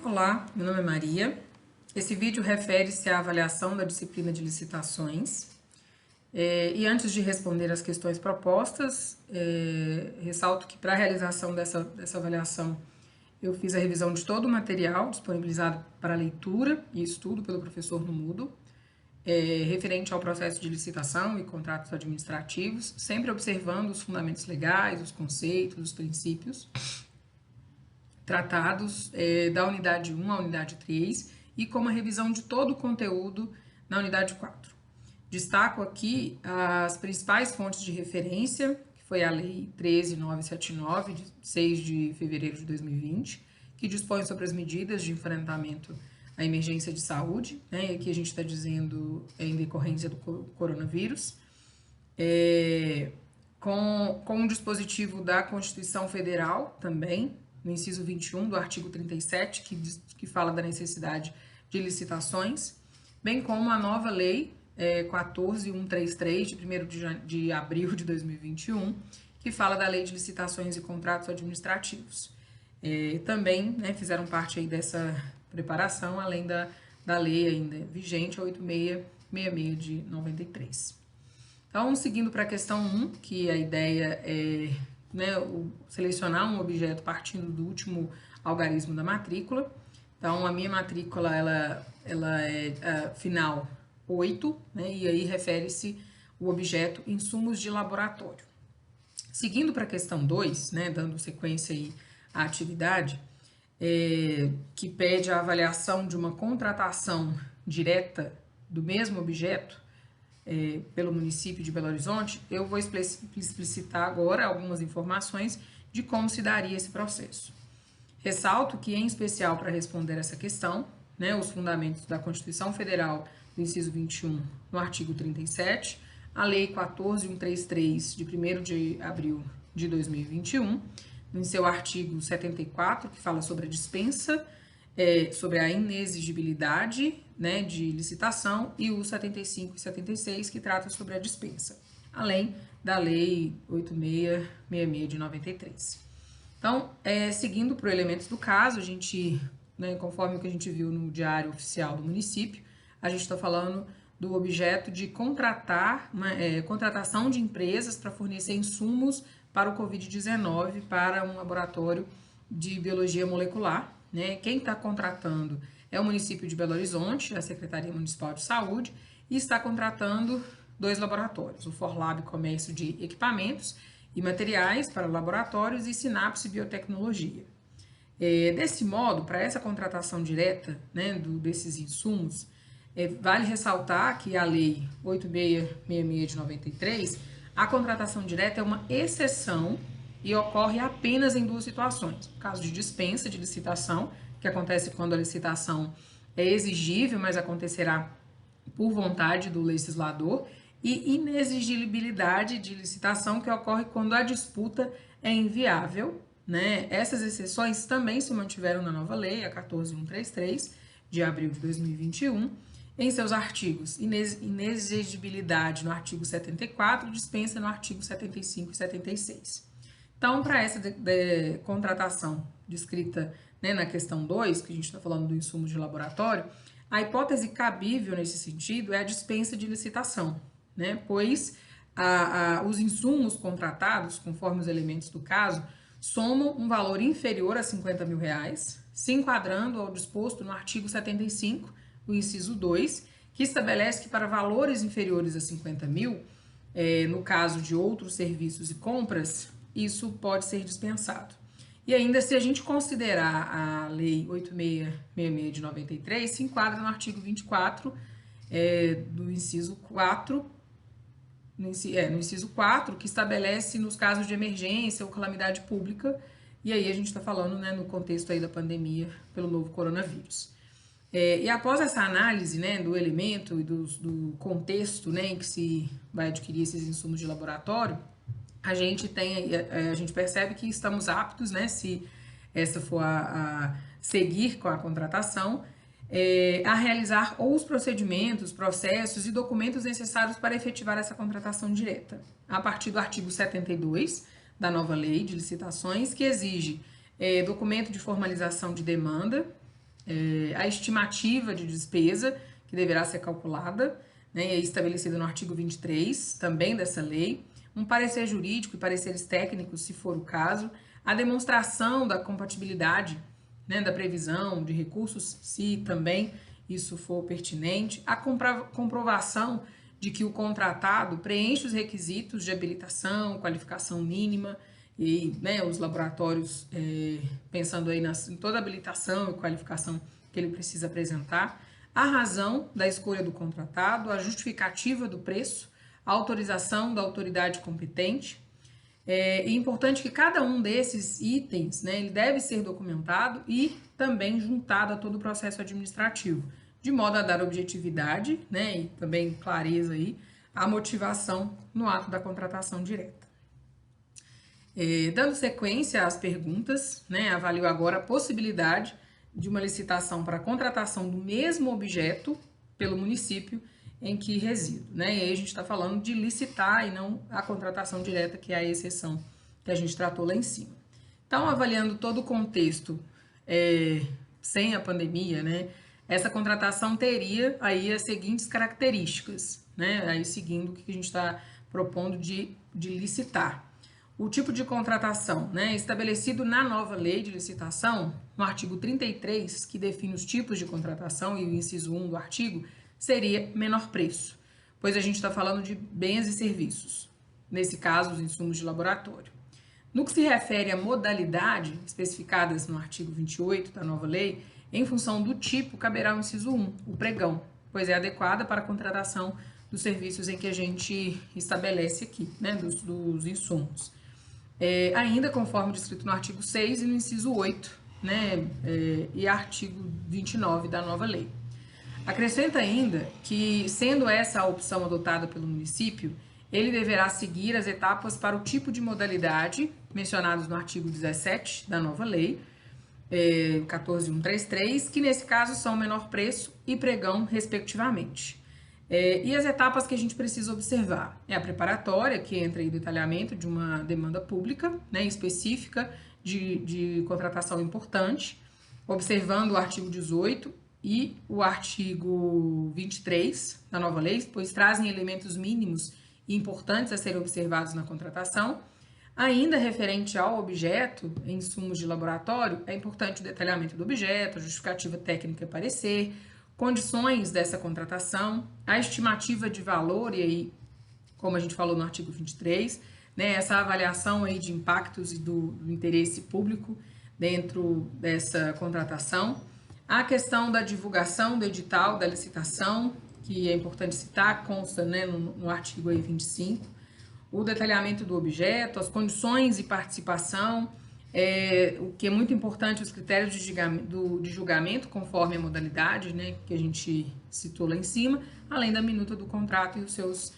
Olá, meu nome é Maria. Esse vídeo refere-se à avaliação da disciplina de licitações. E antes de responder as questões propostas, ressalto que para a realização dessa avaliação eu fiz a revisão de todo o material disponibilizado para leitura e estudo pelo professor no Moodle, referente ao processo de licitação e contratos administrativos, sempre observando os fundamentos legais, os conceitos, os princípios tratados da unidade 1 à unidade 3 e com uma revisão de todo o conteúdo na unidade 4. Destaco aqui as principais fontes de referência, que foi a Lei 13.979, de 6 de fevereiro de 2020, que dispõe sobre as medidas de enfrentamento à emergência de saúde, né, e aqui a gente está dizendo em decorrência do coronavírus, com um dispositivo da Constituição Federal também, no inciso 21 do artigo 37, que fala da necessidade de licitações, bem como a nova lei 14.133, de 1º de abril de 2021, que fala da lei de licitações e contratos administrativos. Também fizeram parte aí dessa preparação, além da lei ainda vigente, 8666 de 93. Então, seguindo para a questão 1, que a ideia é selecionar um objeto partindo do último algarismo da matrícula. Então, a minha matrícula ela é final 8, e aí refere-se o objeto insumos de laboratório. Seguindo para a questão 2, dando sequência aí à atividade, que pede a avaliação de uma contratação direta do mesmo objeto, pelo município de Belo Horizonte, eu vou explicitar agora algumas informações de como se daria esse processo. Ressalto que, em especial para responder essa questão, os fundamentos da Constituição Federal, do inciso 21, no artigo 37, a Lei 14.133, de 1º de abril de 2021, em seu artigo 74, que fala sobre a dispensa, sobre a inexigibilidade de licitação, e o 75 e 76, que trata sobre a dispensa, além da Lei 8666 de 93. Então, seguindo para os elementos do caso, a gente, conforme o que a gente viu no Diário Oficial do município, a gente está falando do objeto de contratação de empresas para fornecer insumos para o Covid-19 para um laboratório de biologia molecular. Quem está contratando é o município de Belo Horizonte, a Secretaria Municipal de Saúde, e está contratando 2 laboratórios, o Forlab Comércio de Equipamentos e Materiais para Laboratórios e Sinapse Biotecnologia. Desse modo, para essa contratação direta desses insumos, vale ressaltar que a Lei 8666 de 93, a contratação direta é uma exceção e ocorre apenas em 2 situações. No caso de dispensa de licitação, que acontece quando a licitação é exigível, mas acontecerá por vontade do legislador, e inexigibilidade de licitação, que ocorre quando a disputa é inviável. Essas exceções também se mantiveram na nova lei, a 14.133, de abril de 2021, em seus artigos inexigibilidade no artigo 74, dispensa no artigo 75 e 76. Então, para essa contratação descrita na questão 2, que a gente está falando do insumo de laboratório, a hipótese cabível nesse sentido é a dispensa de licitação, pois os insumos contratados, conforme os elementos do caso, somam um valor inferior a R$50 mil, se enquadrando ao disposto no artigo 75, o inciso 2, que estabelece que para valores inferiores a 50 mil, no caso de outros serviços e compras, isso pode ser dispensado. E ainda, se a gente considerar a Lei 8666 de 93, se enquadra no artigo 24 do inciso 4, no inciso 4, que estabelece nos casos de emergência ou calamidade pública, e aí a gente está falando no contexto aí da pandemia pelo novo coronavírus. E após essa análise do elemento e do contexto em que se vai adquirir esses insumos de laboratório, a gente percebe que estamos aptos, se essa for a seguir com a contratação, a realizar ou os procedimentos, processos e documentos necessários para efetivar essa contratação direta, a partir do artigo 72 da nova lei de licitações, que exige documento de formalização de demanda, a estimativa de despesa que deverá ser calculada, né, e estabelecida no artigo 23 também dessa lei, um parecer jurídico e pareceres técnicos, se for o caso, a demonstração da compatibilidade, né, da previsão de recursos, se também isso for pertinente, a comprovação de que o contratado preenche os requisitos de habilitação, qualificação mínima, e, né, os laboratórios, pensando aí em toda a habilitação e qualificação que ele precisa apresentar, a razão da escolha do contratado, a justificativa do preço, a autorização da autoridade competente. É importante que cada um desses itens, né, ele deve ser documentado e também juntado a todo o processo administrativo, de modo a dar objetividade, né, e também clareza aí, a motivação no ato da contratação direta. Dando sequência às perguntas, né, avalio agora a possibilidade de uma licitação para a contratação do mesmo objeto pelo município em que resido, né? E aí a gente está falando de licitar e não a contratação direta, que é a exceção que a gente tratou lá em cima. Então, avaliando todo o contexto sem a pandemia, né? Essa contratação teria aí as seguintes características, né? Aí seguindo o que a gente está propondo de licitar. O tipo de contratação, né, estabelecido na nova lei de licitação, no artigo 33, que define os tipos de contratação e o inciso 1 do artigo, seria menor preço, pois a gente está falando de bens e serviços, nesse caso, os insumos de laboratório. No que se refere à modalidade, especificadas no artigo 28 da nova lei, em função do tipo, caberá o inciso 1, o pregão, pois é adequada para a contratação dos serviços em que a gente estabelece aqui, né, dos insumos. Ainda conforme descrito no artigo 6 e no inciso 8, né, e artigo 29 da nova lei. Acrescenta ainda que, sendo essa a opção adotada pelo município, ele deverá seguir as etapas para o tipo de modalidade mencionados no artigo 17 da nova lei, 14.133, que nesse caso são menor preço e pregão, respectivamente. E as etapas que a gente precisa observar é a preparatória, que entra aí o detalhamento de uma demanda pública, né, específica de contratação importante, observando o artigo 18 e o artigo 23 da nova lei, pois trazem elementos mínimos e importantes a serem observados na contratação. Ainda referente ao objeto, em insumos de laboratório, é importante o detalhamento do objeto, a justificativa técnica e parecer, condições dessa contratação, a estimativa de valor, e aí, como a gente falou no artigo 23, né, essa avaliação aí de impactos e do interesse público dentro dessa contratação, a questão da divulgação do edital, da licitação, que é importante citar, consta, né, no artigo aí 25, o detalhamento do objeto, as condições de participação, o que é muito importante, os critérios de julgamento conforme a modalidade, né, que a gente citou lá em cima, além da minuta do contrato e os seus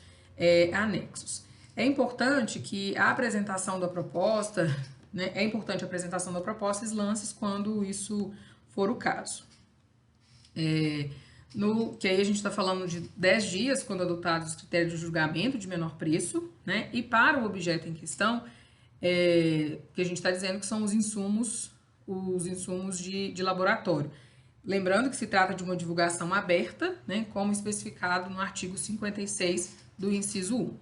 anexos. É importante que a apresentação da proposta, né, e lances quando isso for o caso. Que aí a gente está falando de 10 dias, quando adotados os critérios de julgamento de menor preço, né, e para o objeto em questão, que a gente está dizendo que são os insumos de laboratório. Lembrando que se trata de uma divulgação aberta, né, como especificado no artigo 56 do inciso 1.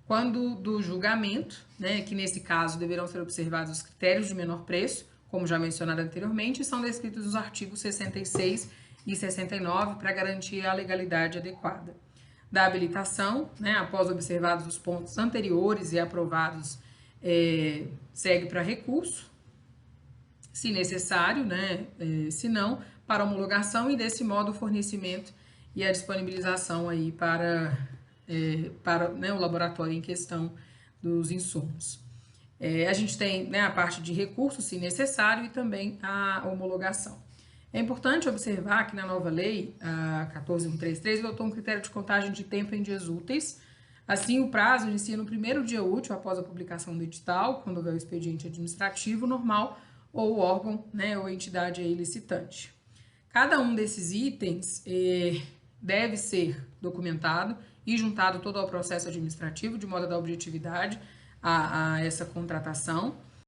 Quando do julgamento, né, que nesse caso deverão ser observados os critérios de menor preço, como já mencionado anteriormente, são descritos nos artigos 66 e 69 para garantir a legalidade adequada. Da habilitação, né, após observados os pontos anteriores e aprovados, segue para recurso, se necessário, né, se não, para homologação e desse modo o fornecimento e a disponibilização aí para né, o laboratório em questão dos insumos. A gente tem, né, a parte de recurso, se necessário, e também a homologação. É importante observar que na nova lei, a 14.133, adotou um critério de contagem de tempo em dias úteis. Assim, o prazo inicia no primeiro dia útil após a publicação do edital, quando houver o expediente administrativo normal, ou o órgão, né, ou entidade aí licitante. Cada um desses itens deve ser documentado e juntado todo ao processo administrativo, de modo a dar objetividade a essa contratação.